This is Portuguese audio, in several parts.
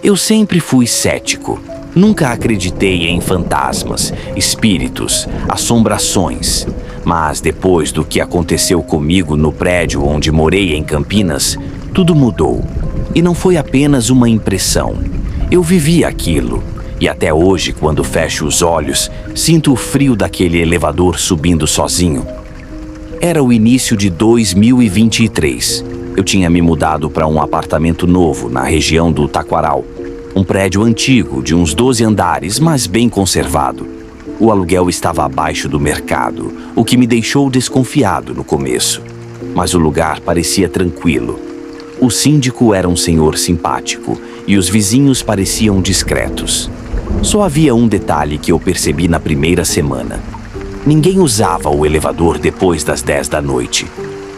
Eu sempre fui cético. Nunca acreditei em fantasmas, espíritos, assombrações. Mas depois do que aconteceu comigo no prédio onde morei em Campinas, tudo mudou. E não foi apenas uma impressão. Eu vivi aquilo. E até hoje, quando fecho os olhos, sinto o frio daquele elevador subindo sozinho. Era o início de 2023. Eu tinha me mudado para um apartamento novo na região do Taquaral. Um prédio antigo, de uns 12 andares, mas bem conservado. O aluguel estava abaixo do mercado, o que me deixou desconfiado no começo. Mas o lugar parecia tranquilo. O síndico era um senhor simpático e os vizinhos pareciam discretos. Só havia um detalhe que eu percebi na primeira semana. Ninguém usava o elevador depois das 10 da noite.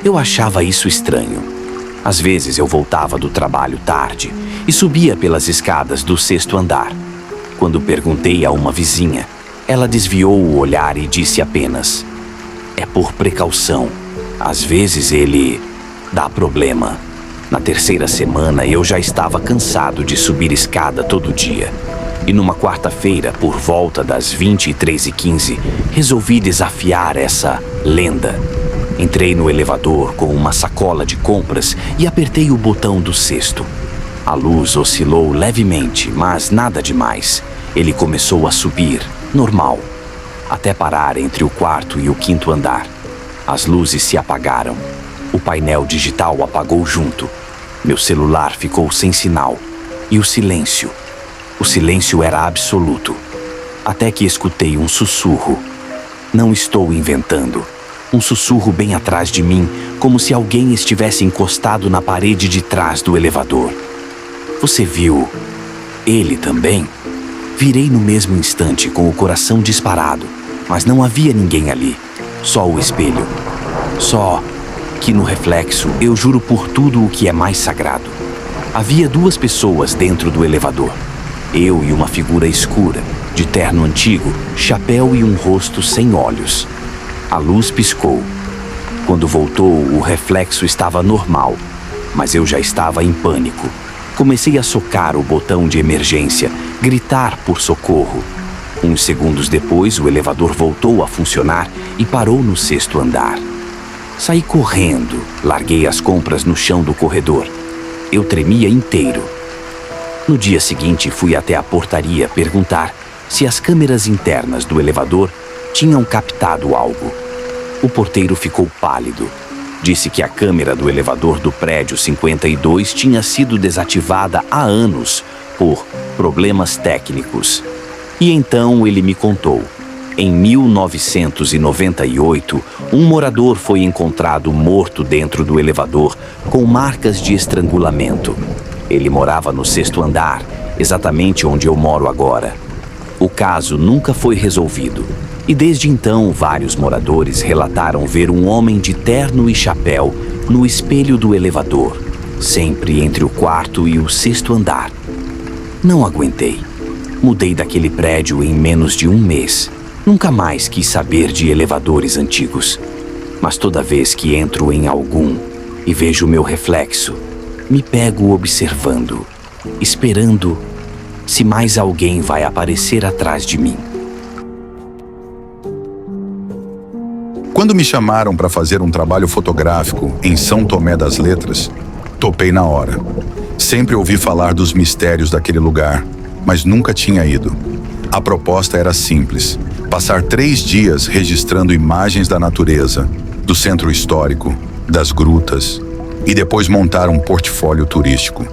Eu achava isso estranho. Às vezes eu voltava do trabalho tarde e subia pelas escadas do 6º andar. Quando perguntei a uma vizinha, ela desviou o olhar e disse apenas: "É por precaução. Às vezes ele dá problema." Na terceira semana eu já estava cansado de subir escada todo dia. E numa quarta-feira, por volta das 23h15, resolvi desafiar essa lenda. Entrei no elevador com uma sacola de compras e apertei o botão do 6º. A luz oscilou levemente, mas nada demais. Ele começou a subir, normal, até parar entre o 4º e o 5º andar. As luzes se apagaram. O painel digital apagou junto. Meu celular ficou sem sinal. E o silêncio. O silêncio era absoluto. Até que escutei um sussurro. Não estou inventando. Um sussurro bem atrás de mim, como se alguém estivesse encostado na parede de trás do elevador. "Você viu ele também?" Virei no mesmo instante com o coração disparado, mas não havia ninguém ali. Só o espelho. Só que no reflexo, eu juro por tudo o que é mais sagrado. Havia 2 pessoas dentro do elevador. Eu e uma figura escura, de terno antigo, chapéu e um rosto sem olhos. A luz piscou. Quando voltou, o reflexo estava normal, mas eu já estava em pânico. Comecei a socar o botão de emergência, gritar por socorro. Uns segundos depois, o elevador voltou a funcionar e parou no 6º andar. Saí correndo, larguei as compras no chão do corredor. Eu tremia inteiro. No dia seguinte, fui até a portaria perguntar se as câmeras internas do elevador tinham captado algo. O porteiro ficou pálido. Disse que a câmera do elevador do prédio 52 tinha sido desativada há anos por problemas técnicos. E então ele me contou. Em 1998, um morador foi encontrado morto dentro do elevador com marcas de estrangulamento. Ele morava no 6º andar, exatamente onde eu moro agora. O caso nunca foi resolvido. E desde então, vários moradores relataram ver um homem de terno e chapéu no espelho do elevador, sempre entre o 4º e o 6º andar. Não aguentei. Mudei daquele prédio em menos de um mês. Nunca mais quis saber de elevadores antigos. Mas toda vez que entro em algum e vejo meu reflexo, me pego observando, esperando se mais alguém vai aparecer atrás de mim. Quando me chamaram para fazer um trabalho fotográfico em São Tomé das Letras, topei na hora. Sempre ouvi falar dos mistérios daquele lugar, mas nunca tinha ido. A proposta era simples: passar 3 dias registrando imagens da natureza, do centro histórico, das grutas, e depois montar um portfólio turístico.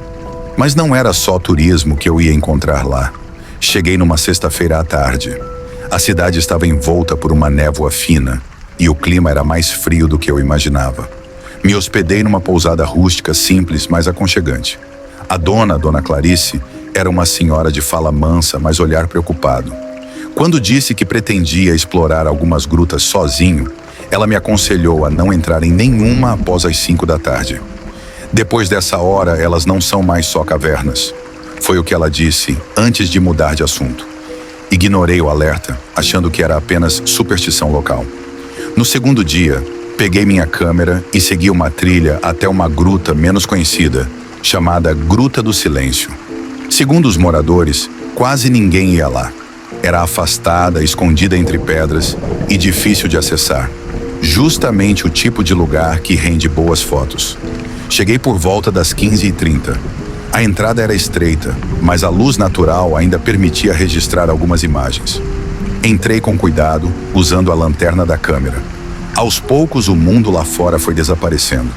Mas não era só turismo que eu ia encontrar lá. Cheguei numa sexta-feira à tarde. A cidade estava envolta por uma névoa fina e o clima era mais frio do que eu imaginava. Me hospedei numa pousada rústica simples, mas aconchegante. A Dona Clarice, era uma senhora de fala mansa, mas olhar preocupado. Quando disse que pretendia explorar algumas grutas sozinho, ela me aconselhou a não entrar em nenhuma após as 5 da tarde. Depois dessa hora, elas não são mais só cavernas. Foi o que ela disse antes de mudar de assunto. Ignorei o alerta, achando que era apenas superstição local. No segundo dia, peguei minha câmera e segui uma trilha até uma gruta menos conhecida, chamada Gruta do Silêncio. Segundo os moradores, quase ninguém ia lá. Era afastada, escondida entre pedras e difícil de acessar. Justamente o tipo de lugar que rende boas fotos. Cheguei por volta das 15h30. A entrada era estreita, mas a luz natural ainda permitia registrar algumas imagens. Entrei com cuidado, usando a lanterna da câmera. Aos poucos, o mundo lá fora foi desaparecendo.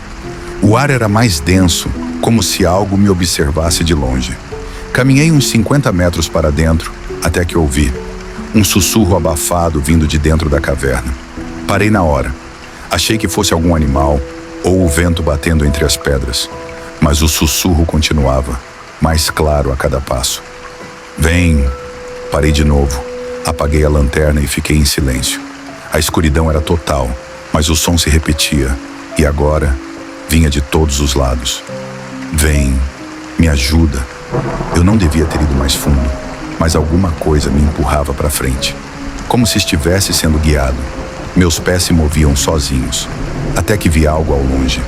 O ar era mais denso, como se algo me observasse de longe. Caminhei uns 50 metros para dentro, até que ouvi um sussurro abafado vindo de dentro da caverna. Parei na hora. Achei que fosse algum animal ou o vento batendo entre as pedras. Mas o sussurro continuava, mais claro a cada passo. Vem! Parei de novo. Apaguei a lanterna e fiquei em silêncio. A escuridão era total, mas o som se repetia. E agora, vinha de todos os lados. Vem! Me ajuda! Eu não devia ter ido mais fundo, mas alguma coisa me empurrava para frente. Como se estivesse sendo guiado. Meus pés se moviam sozinhos, até que vi algo ao longe.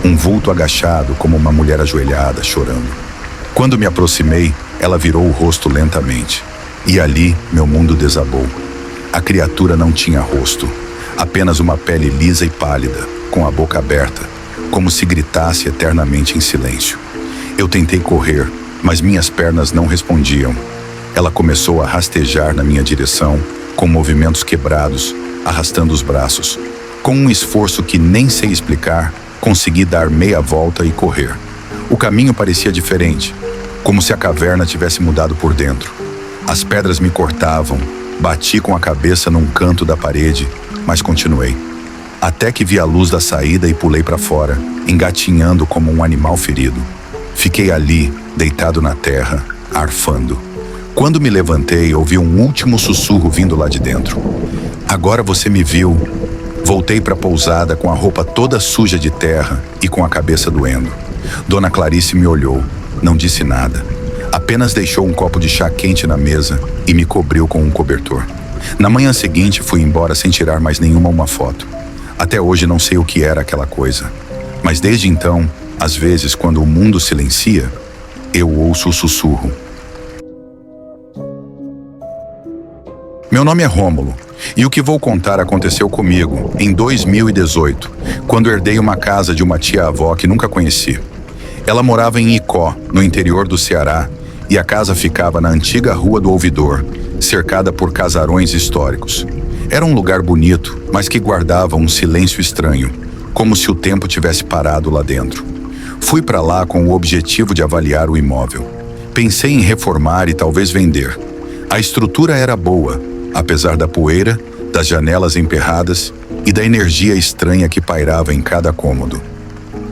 Um vulto agachado, como uma mulher ajoelhada, chorando. Quando me aproximei, ela virou o rosto lentamente. E ali, meu mundo desabou. A criatura não tinha rosto, apenas uma pele lisa e pálida, com a boca aberta, como se gritasse eternamente em silêncio. Eu tentei correr, mas minhas pernas não respondiam. Ela começou a rastejar na minha direção, com movimentos quebrados, arrastando os braços. Com um esforço que nem sei explicar, consegui dar meia volta e correr. O caminho parecia diferente, como se a caverna tivesse mudado por dentro. As pedras me cortavam, bati com a cabeça num canto da parede, mas continuei. Até que vi a luz da saída e pulei para fora, engatinhando como um animal ferido. Fiquei ali, deitado na terra, arfando. Quando me levantei, ouvi um último sussurro vindo lá de dentro. Agora você me viu. Voltei para a pousada com a roupa toda suja de terra e com a cabeça doendo. Dona Clarice me olhou, não disse nada. Apenas deixou um copo de chá quente na mesa e me cobriu com um cobertor. Na manhã seguinte, fui embora sem tirar mais nenhuma foto. Até hoje não sei o que era aquela coisa. Mas desde então, às vezes, quando o mundo silencia, eu ouço o sussurro. Meu nome é Rômulo, e o que vou contar aconteceu comigo em 2018, quando herdei uma casa de uma tia-avó que nunca conheci. Ela morava em Icó, no interior do Ceará, e a casa ficava na antiga Rua do Ouvidor, cercada por casarões históricos. Era um lugar bonito, mas que guardava um silêncio estranho, como se o tempo tivesse parado lá dentro. Fui para lá com o objetivo de avaliar o imóvel. Pensei em reformar e talvez vender. A estrutura era boa, apesar da poeira, das janelas emperradas e da energia estranha que pairava em cada cômodo.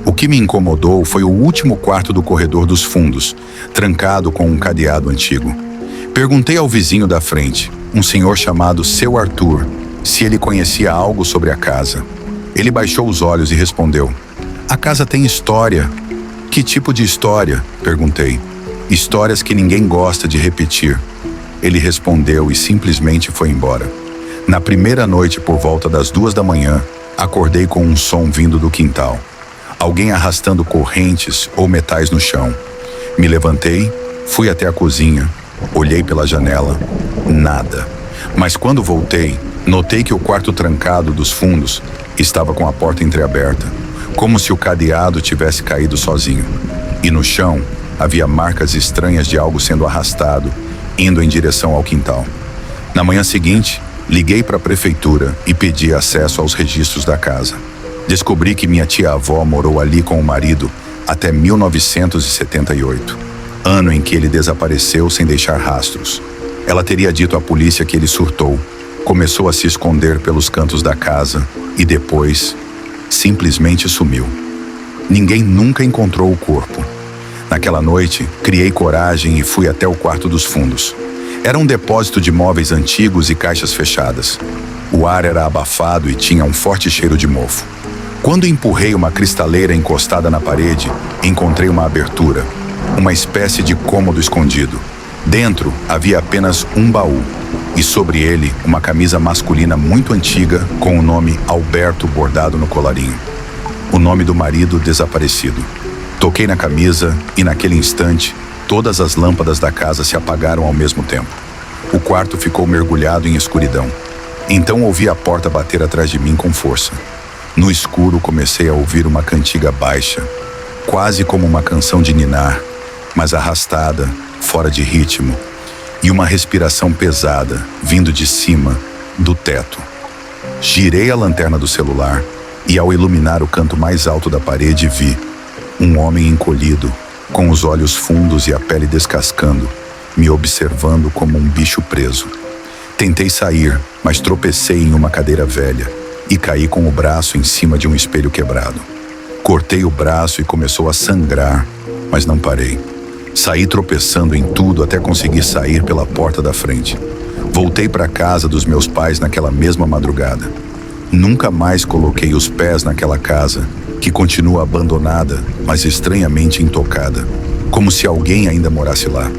O que me incomodou foi o último quarto do corredor dos fundos, trancado com um cadeado antigo. Perguntei ao vizinho da frente, um senhor chamado Seu Arthur, se ele conhecia algo sobre a casa. Ele baixou os olhos e respondeu: "A casa tem história." "Que tipo de história?" perguntei. "Histórias que ninguém gosta de repetir." Ele respondeu e simplesmente foi embora. Na primeira noite, por volta das 2 da manhã, acordei com um som vindo do quintal. Alguém arrastando correntes ou metais no chão. Me levantei, fui até a cozinha, olhei pela janela, nada. Mas quando voltei, notei que o quarto trancado dos fundos estava com a porta entreaberta, como se o cadeado tivesse caído sozinho. E no chão havia marcas estranhas de algo sendo arrastado, indo em direção ao quintal. Na manhã seguinte, liguei para a prefeitura e pedi acesso aos registros da casa. Descobri que minha tia-avó morou ali com o marido até 1978, ano em que ele desapareceu sem deixar rastros. Ela teria dito à polícia que ele surtou, começou a se esconder pelos cantos da casa e depois simplesmente sumiu. Ninguém nunca encontrou o corpo. Naquela noite, criei coragem e fui até o quarto dos fundos. Era um depósito de móveis antigos e caixas fechadas. O ar era abafado e tinha um forte cheiro de mofo. Quando empurrei uma cristaleira encostada na parede, encontrei uma abertura, uma espécie de cômodo escondido. Dentro havia apenas um baú, e sobre ele uma camisa masculina muito antiga com o nome Alberto bordado no colarinho. O nome do marido desaparecido. Toquei na camisa e naquele instante Todas as lâmpadas da casa se apagaram ao mesmo tempo. O quarto ficou mergulhado em escuridão. Então ouvi a porta bater atrás de mim com força. No escuro comecei a ouvir uma cantiga baixa, quase como uma canção de ninar, mas arrastada, fora de ritmo, e uma respiração pesada, vindo de cima, do teto. Girei a lanterna do celular e, ao iluminar o canto mais alto da parede, vi um homem encolhido, com os olhos fundos e a pele descascando, me observando como um bicho preso. Tentei sair, mas tropecei em uma cadeira velha e caí com o braço em cima de um espelho quebrado. Cortei o braço e começou a sangrar, mas não parei. Saí tropeçando em tudo até conseguir sair pela porta da frente. Voltei para a casa dos meus pais naquela mesma madrugada. Nunca mais coloquei os pés naquela casa, que continua abandonada, mas estranhamente intocada, como se alguém ainda morasse lá.